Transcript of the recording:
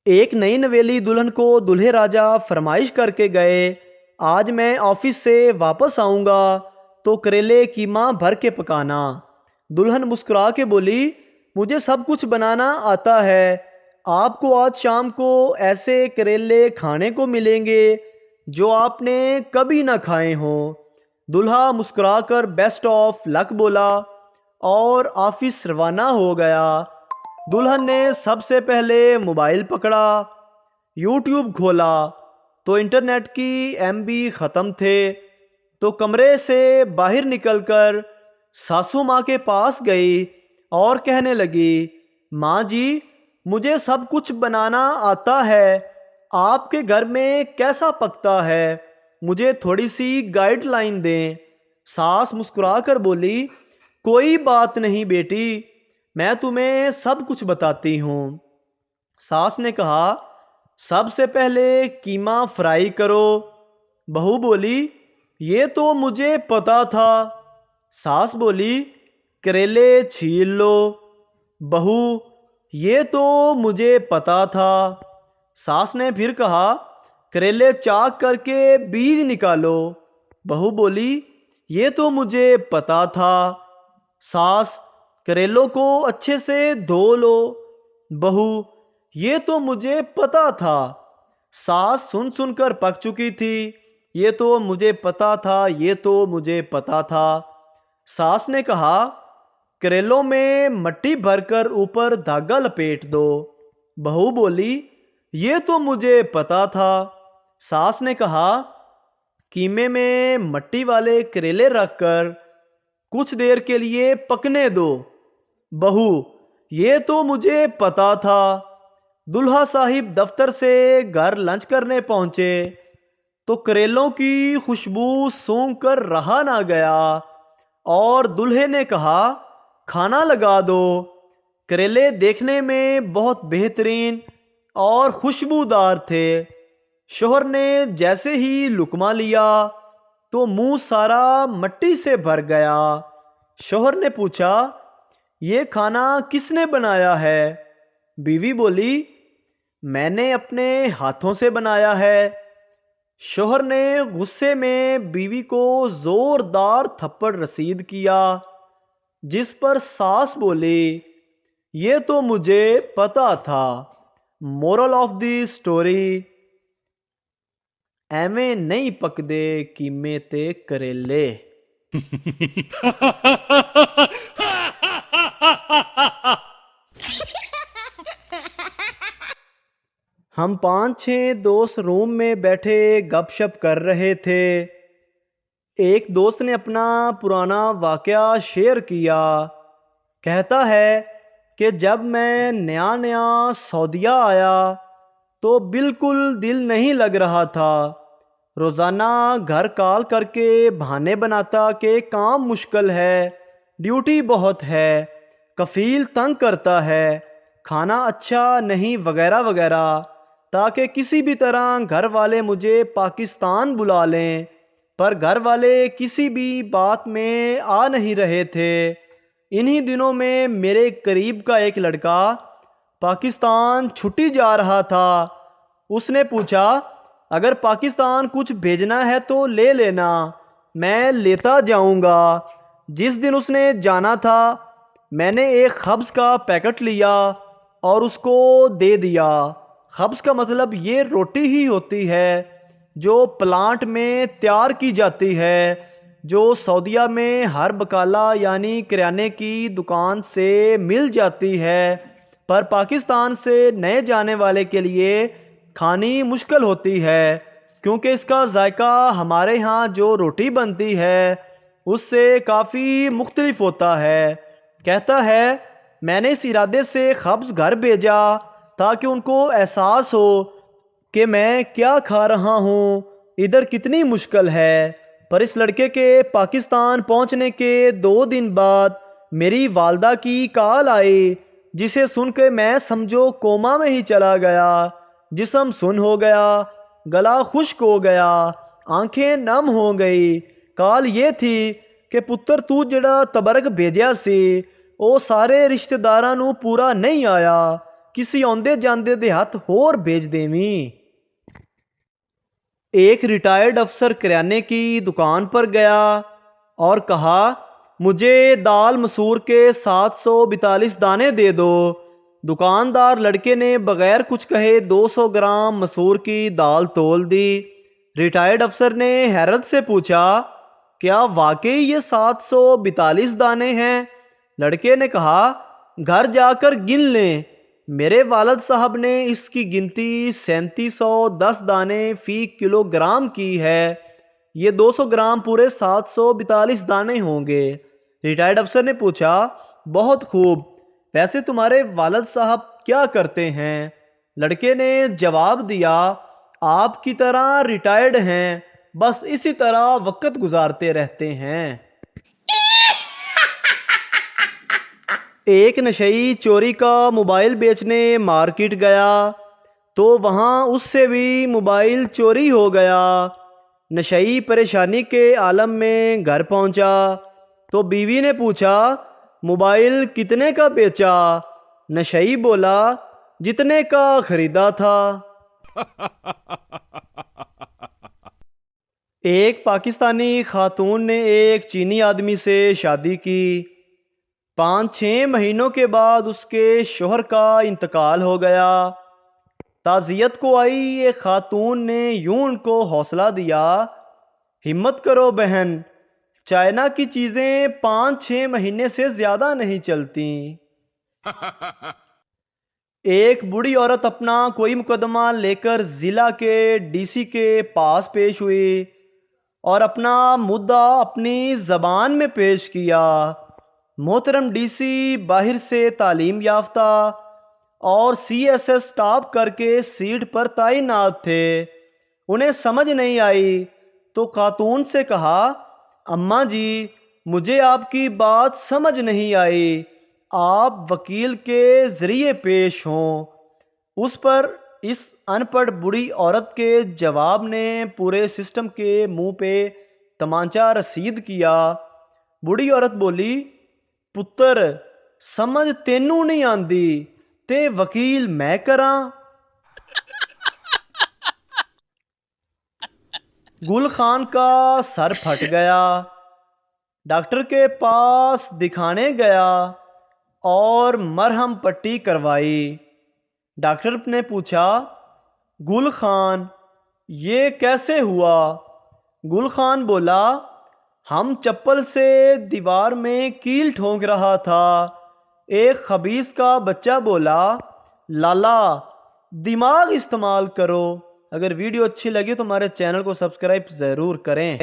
ایک نئی نویلی دلہن کو دلہے راجا فرمائش کر کے گئے، آج میں آفس سے واپس آؤں گا تو کریلے کیما بھر کے پکانا۔ دلہن مسکرا کے بولی، مجھے سب کچھ بنانا آتا ہے، آپ کو آج شام کو ایسے کریلے کھانے کو ملیں گے جو آپ نے کبھی نہ کھائے ہوں۔ دلہا مسکرا کر بیسٹ آف لک بولا اور آفس روانہ ہو گیا۔ دلہن نے سب سے پہلے موبائل پکڑا، یوٹیوب کھولا تو انٹرنیٹ کی ایم بی ختم تھے، تو کمرے سے باہر نکل کر ساسو ماں کے پاس گئی اور کہنے لگی، ماں جی مجھے سب کچھ بنانا آتا ہے، آپ کے گھر میں کیسا پکتا ہے، مجھے تھوڑی سی گائیڈ لائن دیں۔ ساس مسکرا کر بولی، کوئی بات نہیں بیٹی، میں تمہیں سب کچھ بتاتی ہوں۔ ساس نے کہا، سب سے پہلے کیما فرائی کرو۔ بہو بولی، یہ تو مجھے پتا تھا۔ ساس بولی، کریلے چھیل لو۔ بہو، یہ تو مجھے پتا تھا۔ ساس نے پھر کہا، کریلے چاک کر کے بیج نکالو۔ بہو بولی، یہ تو مجھے پتا تھا۔ ساس، کریلوں کو اچھے سے دھو لو۔ بہو، یہ تو مجھے پتا تھا۔ ساس سن سن کر پک چکی تھی، یہ تو مجھے پتا تھا، یہ تو مجھے پتا تھا۔ ساس نے کہا، کریلوں میں مٹی بھر کر اوپر دھاگا لپیٹ دو۔ بہو بولی، یہ تو مجھے پتا تھا۔ ساس نے کہا، کیمے میں مٹی والے کریلے رکھ کر کچھ دیر کے لیے پکنے دو۔ بہو، یہ تو مجھے پتا تھا۔ دلہا صاحب دفتر سے گھر لنچ کرنے پہنچے تو کریلوں کی خوشبو سونگھ کر رہا نہ گیا اور دلہے نے کہا، کھانا لگا دو۔ کریلے دیکھنے میں بہت بہترین اور خوشبودار تھے۔ شوہر نے جیسے ہی لقمہ لیا تو منہ سارا مٹی سے بھر گیا۔ شوہر نے پوچھا، یہ کھانا کس نے بنایا ہے؟ بیوی بولی، میں نے اپنے ہاتھوں سے بنایا ہے۔ شوہر نے غصے میں بیوی کو زوردار تھپڑ رسید کیا، جس پر ساس بولی، یہ تو مجھے پتا تھا۔ مورل آف دی سٹوری، ایویں نہیں پکدے کیمے تے کریلے۔ ہم 5-6 دوست روم میں بیٹھے گپ شپ کر رہے تھے۔ ایک دوست نے اپنا پرانا واقعہ شیئر کیا۔ کہتا ہے کہ جب میں نیا نیا سعودیہ آیا تو بالکل دل نہیں لگ رہا تھا۔ روزانہ گھر کال کر کے بہانے بناتا کہ کام مشکل ہے، ڈیوٹی بہت ہے، کفیل تنگ کرتا ہے، کھانا اچھا نہیں وغیرہ وغیرہ، تاکہ کسی بھی طرح گھر والے مجھے پاکستان بلا لیں، پر گھر والے کسی بھی بات میں آ نہیں رہے تھے۔ انہی دنوں میں میرے قریب کا ایک لڑکا پاکستان چھٹی جا رہا تھا۔ اس نے پوچھا، اگر پاکستان کچھ بھیجنا ہے تو لے لینا، میں لیتا جاؤں گا۔ جس دن اس نے جانا تھا میں نے ایک خبز کا پیکٹ لیا اور اس کو دے دیا۔ خبز کا مطلب یہ روٹی ہی ہوتی ہے جو پلانٹ میں تیار کی جاتی ہے، جو سعودیہ میں ہر بقالہ یعنی کریانے کی دکان سے مل جاتی ہے، پر پاکستان سے نئے جانے والے کے لیے کھانی مشکل ہوتی ہے، کیونکہ اس کا ذائقہ ہمارے ہاں جو روٹی بنتی ہے اس سے کافی مختلف ہوتا ہے۔ کہتا ہے، میں نے اس ارادے سے خبز گھر بھیجا تاکہ ان کو احساس ہو کہ میں کیا کھا رہا ہوں، ادھر کتنی مشکل ہے۔ پر اس لڑکے کے پاکستان پہنچنے کے 2 دن بعد میری والدہ کی کال آئی، جسے سن کے میں سمجھو کوما میں ہی چلا گیا۔ جسم سن ہو گیا، گلا خشک ہو گیا، آنکھیں نم ہو گئی۔ کال یہ تھی کہ پتر تو جڑا تبرک بھیجیا سی او سارے رشتہ داراں نوں پورا نہیں آیا، کسی آندے جاندے دے ہاتھ ہور بھیج دیویں۔ ایک ریٹائرڈ افسر کریانے کی دکان پر گیا اور کہا مجھے دال مسور کے 742 دانے دے دو۔ دکاندار لڑکے نے بغیر کچھ کہے 200 گرام مسور کی دال تول دی۔ ریٹائرڈ افسر نے حیرت سے پوچھا کیا واقعی یہ 742 دانے ہیں؟ لڑکے نے کہا گھر جا کر گن لیں، میرے والد صاحب نے اس کی گنتی 3710 دانے فی کلو گرام کی ہے، یہ 200 گرام پورے 742 دانے ہوں گے۔ ریٹائرڈ افسر نے پوچھا بہت خوب، ویسے تمہارے والد صاحب کیا کرتے ہیں؟ لڑکے نے جواب دیا آپ کی طرح ریٹائرڈ ہیں، بس اسی طرح وقت گزارتے رہتے ہیں۔ ایک نشئی چوری کا موبائل بیچنے مارکیٹ گیا تو وہاں اس سے بھی موبائل چوری ہو گیا۔ نشئی پریشانی کے عالم میں گھر پہنچا تو بیوی نے پوچھا موبائل کتنے کا بیچا؟ نشئی بولا جتنے کا خریدا تھا۔ ایک پاکستانی خاتون نے ایک چینی آدمی سے شادی کی۔ 5-6 مہینوں کے بعد اس کے شوہر کا انتقال ہو گیا۔ تعزیت کو آئی ایک خاتون نے یوں ان کو حوصلہ دیا ہمت کرو بہن، چائنا کی چیزیں 5-6 مہینے سے زیادہ نہیں چلتی۔ ایک بوڑھی عورت اپنا کوئی مقدمہ لے کر ضلع کے ڈی سی کے پاس پیش ہوئی اور اپنا مدعا اپنی زبان میں پیش کیا۔ محترم ڈی سی باہر سے تعلیم یافتہ اور CSS ٹاپ کر کے سیٹ پر تعینات تھے، انہیں سمجھ نہیں آئی تو خاتون سے کہا اماں جی مجھے آپ کی بات سمجھ نہیں آئی، آپ وکیل کے ذریعے پیش ہوں۔ اس پر اس ان پڑھ بوڑھی عورت کے جواب نے پورے سسٹم کے منہ پہ تمانچہ رسید کیا۔ بوڑھی عورت بولی پتر سمجھ تینوں نہیں آندی تے وکیل میں کراں۔ گل خان کا سر پھٹ گیا، ڈاکٹر کے پاس دکھانے گیا اور مرہم پٹی کروائی۔ ڈاکٹر نے پوچھا گل خان یہ کیسے ہوا؟ گل خان بولا ہم چپل سے دیوار میں کیل ٹھونک رہا تھا، ایک خبیث کا بچہ بولا لالا دماغ استعمال کرو۔ اگر ویڈیو اچھی لگی تو ہمارے چینل کو سبسکرائب ضرور کریں۔